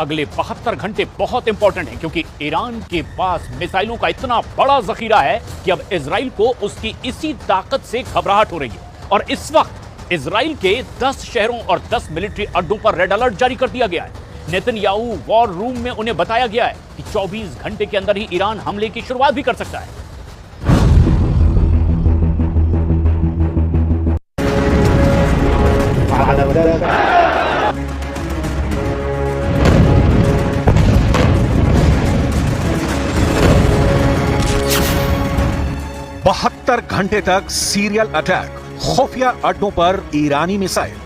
अगले 72 घंटे बहुत इंपॉर्टेंट हैं, क्योंकि ईरान के पास मिसाइलों का इतना बड़ा जखीरा है कि अब इजराइल को उसकी इसी ताकत से घबराहट हो रही है। और इस वक्त इजराइल के 10 शहरों और 10 मिलिट्री अड्डों पर रेड अलर्ट जारी कर दिया गया है। नेतन्याहू वॉर रूम में उन्हें बताया गया है कि 24 घंटे के अंदर ही ईरान हमले की शुरुआत भी कर सकता है। बहत्तर घंटे तक सीरियल अटैक, खुफिया अड्डों पर ईरानी मिसाइल।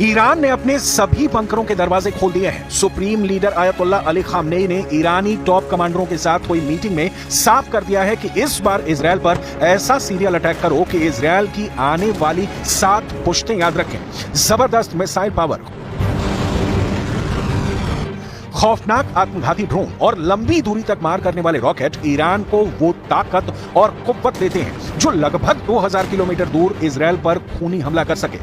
ईरान ने अपने सभी बंकरों के दरवाजे खोल दिए हैं। Supreme leader Ayatollah Ali Khamenei ने ईरानी टॉप कमांडरों के साथ हुई मीटिंग में साफ कर दिया है कि इस बार इजराइल पर ऐसा सीरियल अटैक करो कि इजराइल की आने वाली 7 पुश्तें याद रखें। जबरदस्त मिसाइल पावर, खौफनाक आत्मघाती ड्रोन और लंबी दूरी तक मार करने वाले रॉकेट ईरान को वो ताकत और कुव्वत देते हैं जो लगभग 2000 किलोमीटर दूर इजराइल पर खूनी हमला कर सके।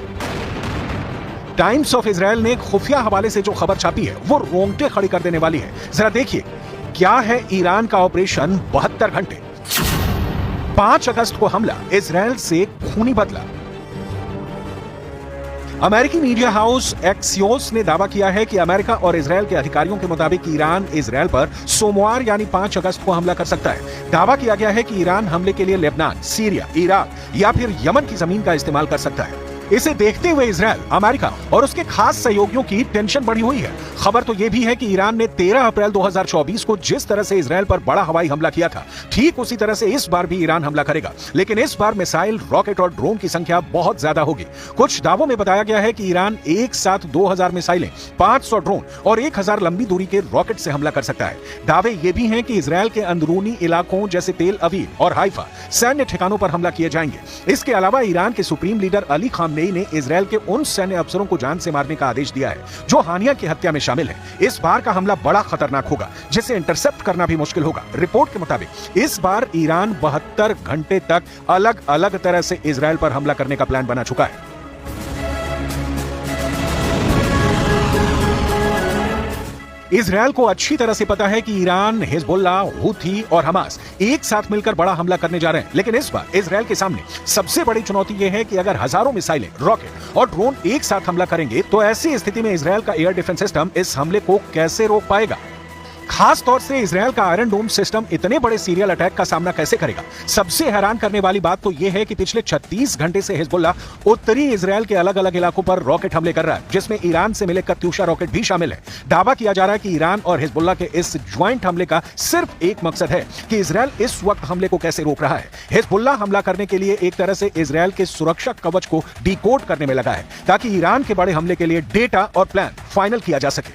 टाइम्स ऑफ इजराइल ने खुफिया हवाले से जो खबर छापी है वो रोंगटे खड़ी कर देने वाली है। जरा देखिए क्या है ईरान का ऑपरेशन 72 घंटे। 5 अगस्त को हमला, इजराइल से खूनी बदला। अमेरिकी मीडिया हाउस एक्सियोस ने दावा किया है कि अमेरिका और इजराइल के अधिकारियों के मुताबिक ईरान इजराइल पर सोमवार यानी 5 अगस्त को हमला कर सकता है। दावा किया गया है कि ईरान हमले के लिए लेबनान, सीरिया, इराक या फिर यमन की जमीन का इस्तेमाल कर सकता है। इसे देखते हुए इजराइल, अमेरिका और उसके खास सहयोगियों की टेंशन बढ़ी हुई है। खबर तो यह भी है कि ईरान ने 13 अप्रैल 2024 को जिस तरह से इजराइल पर बड़ा हवाई हमला किया था, ठीक उसी तरह से इस बार भी ईरान हमला करेगा। लेकिन इस बार मिसाइल, रॉकेट और ड्रोन की संख्या बहुत ज्यादा होगी। कुछ दावों में बताया गया है कि ईरान एक साथ 2000 मिसाइलें, 500 ड्रोन और 1000 लंबी दूरी के रॉकेट से हमला कर सकता है। दावे ये भी हैं कि इजराइल के अंदरूनी इलाकों जैसे तेल अवीव और हाइफा सैन्य ठिकानों पर हमला किए जाएंगे। इसके अलावा ईरान के सुप्रीम लीडर अली खामनेई ने इजराइल के उन सैन्य अफसरों को जान से मारने का आदेश दिया है जो हानिया की हत्या में शामिल हैं। इस बार का हमला बड़ा खतरनाक होगा जिसे इंटरसेप्ट करना भी मुश्किल होगा। रिपोर्ट के मुताबिक इस बार ईरान 72 घंटे तक अलग अलग तरह से इजराइल पर हमला करने का प्लान बना चुका है। इजराइल को अच्छी तरह से पता है कि ईरान, हिजबुल्लाह, हूथी और हमास एक साथ मिलकर बड़ा हमला करने जा रहे हैं। लेकिन इस बार इजराइल के सामने सबसे बड़ी चुनौती यह है कि अगर हजारों मिसाइलें, रॉकेट और ड्रोन एक साथ हमला करेंगे तो ऐसी स्थिति में इजराइल का एयर डिफेंस सिस्टम इस हमले को कैसे रोक पाएगा। खास तौर से इजराइल का आयरन डोम सिस्टम इतने बड़े सीरियल अटैक का सामना कैसे करेगा। सबसे हैरान करने वाली बात तो यह है कि पिछले 36 घंटे से हिजबुल्लाह उत्तरी इजराइल के अलग अलग इलाकों पर रॉकेट हमले कर रहा है, जिसमें ईरान से मिले कत्यूशा रॉकेट भी शामिल है। दावा किया जा रहा है कि ईरान और हिजबुल्लाह के इस ज्वाइंट हमले का सिर्फ एक मकसद है कि इजराइल इस वक्त हमले को कैसे रोक रहा है। हिजबुल्लाह हमला करने के लिए एक तरह से इजराइल के सुरक्षा कवच को डिकोड करने में लगा है ताकि ईरान के बड़े हमले के लिए डेटा और प्लान फाइनल किया जा सके।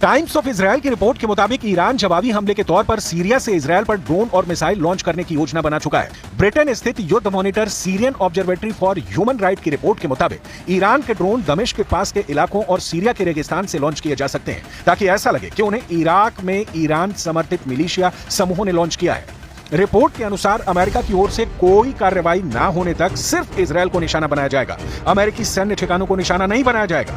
टाइम्स ऑफ इजराइल की रिपोर्ट के मुताबिक ईरान जवाबी हमले के तौर पर सीरिया से इजराइल पर ड्रोन और मिसाइल लॉन्च करने की योजना बना चुका है। ब्रिटेन स्थित युद्ध monitor Syrian observatory for human right की रिपोर्ट के मुताबिक ईरान के ड्रोन दमिश्क के पास के इलाकों और सीरिया के रेगिस्तान से लॉन्च किए जा सकते हैं ताकि ऐसा लगे कि उन्हें इराक में ईरान समर्थित मिलिशिया समूहों ने लॉन्च किया है। रिपोर्ट के अनुसार अमेरिका की ओर से कोई कार्रवाई ना होने तक सिर्फ इजराइल को निशाना बनाया जाएगा। अमेरिकी सैन्य ठिकानों को निशाना नहीं बनाया जाएगा।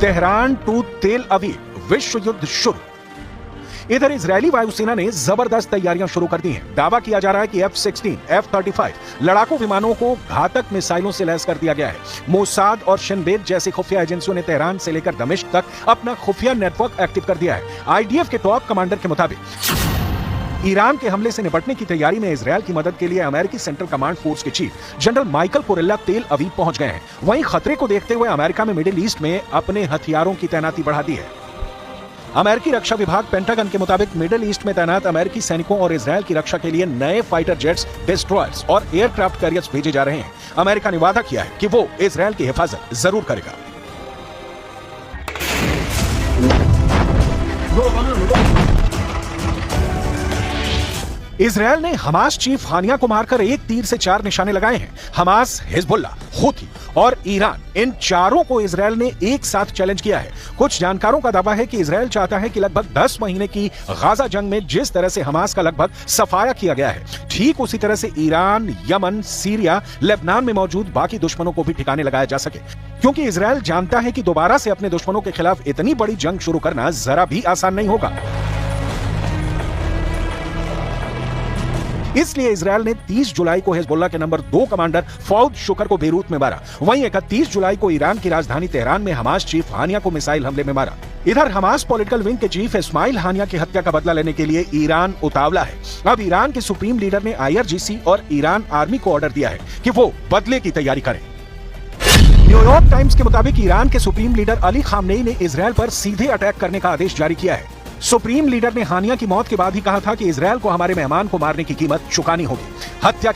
तेहरान टू तेल अवीव, विश्व युद्ध शुरू। इधर इजरायली वायुसेना ने जबरदस्त तैयारियां शुरू कर दी हैं। दावा किया जा रहा है कि F-16, F-35 लड़ाकू विमानों को घातक मिसाइलों से लैस कर दिया गया है। मोसाद और शिन बेत जैसी खुफिया एजेंसियों ने तेहरान से लेकर दमिश्क तक अपना खुफिया नेटवर्क एक्टिव कर दिया है। IDF के टॉप कमांडर के मुताबिक ईरान के हमले से निपटने की तैयारी में इजरायल की मदद के लिए अमेरिकी सेंट्रल कमांड फोर्स के चीफ जनरल माइकल पोरेला तेल अवीव पहुंच गए हैं। वहीं खतरे को देखते हुए अमेरिका में मिडिल ईस्ट में अपने हथियारों की तैनाती बढ़ा दी है। अमेरिकी रक्षा विभाग पेंटागन के मुताबिक मिडिल ईस्ट में तैनात अमेरिकी सैनिकों और इजरायल की रक्षा के लिए नए फाइटर जेट्स, डिस्ट्रॉयर्स और एयरक्राफ्ट कैरियर्स भेजे जा रहे हैं। अमेरिका ने वादा किया है कि वो इजरायल की हिफाजत जरूर करेगा। इजरायल ने हमास चीफ हानिया को मारकर एक तीर से 4 निशाने लगाए हैं। हमास, हिजबुल्लाह, हूथी और ईरान, इन चारों को इजरायल ने एक साथ चैलेंज किया है। कुछ जानकारों का दावा है कि इजरायल चाहता है कि लगभग 10 महीने की गाजा जंग में जिस तरह से हमास का लगभग सफाया किया गया है, ठीक उसी तरह से ईरान, यमन, सीरिया, लेबनान में मौजूद बाकी दुश्मनों को भी ठिकाने लगाया जा सके, क्योंकि इजरायल जानता है कि दोबारा से अपने दुश्मनों के खिलाफ इतनी बड़ी जंग शुरू करना जरा भी आसान नहीं होगा। इसलिए इजरायल ने 30 जुलाई को हिजबुल्लाह के नंबर 2 कमांडर फौद शुकर को बेरूत में मारा। वहीं 31 जुलाई को ईरान की राजधानी तेहरान में हमास चीफ हानिया को मिसाइल हमले में मारा। इधर हमास पॉलिटिकल विंग के चीफ इस्माइल हानिया की हत्या का बदला लेने के लिए ईरान उतावला है। अब ईरान के सुप्रीम लीडर ने IRGC और ईरान आर्मी को ऑर्डर दिया है कि वो बदले की तैयारी करें। न्यूयॉर्क टाइम्स के मुताबिक ईरान के सुप्रीम लीडर अली खामनेई ने इजरायल पर सीधे अटैक करने का आदेश जारी किया है। सुप्रीम लीडर ने हानिया की मौत के बाद ही कहा था कि इजरायल को हमारे मेहमान को मारने की कीमत चुकानी होगी। हत्या